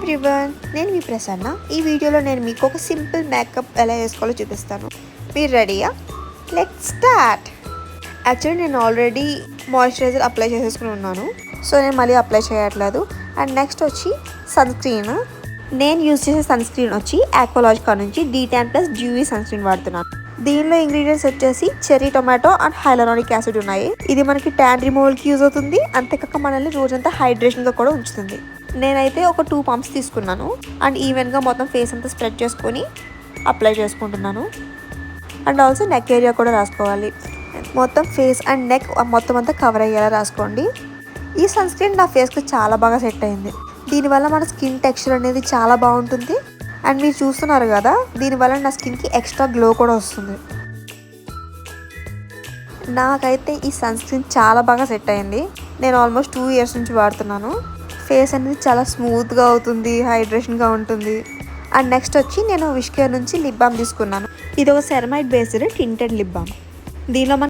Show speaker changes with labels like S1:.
S1: Everyone, నేను మీ ప్రసన్న. ఈ వీడియోలో నేను మీకు ఒక సింపుల్ మేకప్ ఎలా వేసుకోవాలో చూపిస్తాను. మీరు రెడీయా? Let's start. యాక్చువల్లీ నేను ఆల్రెడీ మాయిశ్చరైజర్ అప్లై చేసేసుకుని ఉన్నాను, సో నేను మళ్ళీ అప్లై చేయట్లేదు. అండ్ నెక్స్ట్ వచ్చి సన్ స్క్రీన్. నేను యూజ్ చేసే సన్ స్క్రీన్ వచ్చి ఆక్వాలాజికా నుంచి D10+ సన్ స్క్రీన్ వాడుతున్నాను. దీనిలో ఇంగ్రీడియంట్స్ వచ్చేసి cherry tomato and hyaluronic acid ఉన్నాయి. ఇది మనకి ట్యాన్ రిమూవల్కి యూజ్ అవుతుంది, అంతేకాక మనల్ని రోజంతా హైడ్రేషన్గా కూడా ఉంచుతుంది. నేనైతే ఒక 2 పంప్స్ తీసుకున్నాను అండ్ ఈవెన్గా మొత్తం ఫేస్ అంతా స్ప్రెడ్ చేసుకొని అప్లై చేసుకుంటున్నాను. అండ్ ఆల్సో నెక్ ఏరియా కూడా రాసుకోవాలి. మొత్తం ఫేస్ అండ్ నెక్ మొత్తం అంతా కవర్ అయ్యేలా రాసుకోండి. ఈ సన్ స్క్రీన్ నా ఫేస్కి చాలా బాగా సెట్ అయింది. దీనివల్ల మన స్కిన్ టెక్స్చర్ అనేది చాలా బాగుంటుంది. అండ్ మీరు చూస్తున్నారు కదా, దీనివల్ల నా స్కిన్కి ఎక్స్ట్రా గ్లో కూడా వస్తుంది. నాకైతే ఈ సన్ స్క్రీన్ చాలా బాగా సెట్ అయింది. నేను ఆల్మోస్ట్ 2 ఇయర్స్ నుంచి వాడుతున్నాను. ఫేస్ అనేది చాలా స్మూత్గా అవుతుంది, హైడ్రేషన్గా ఉంటుంది. అండ్ నెక్స్ట్ వచ్చి నేను విష్ కేర్ నుంచి లిప్ బామ్ తీసుకున్నాను. ఇది ఒక ceramide based tinted lip balm. దీనిలో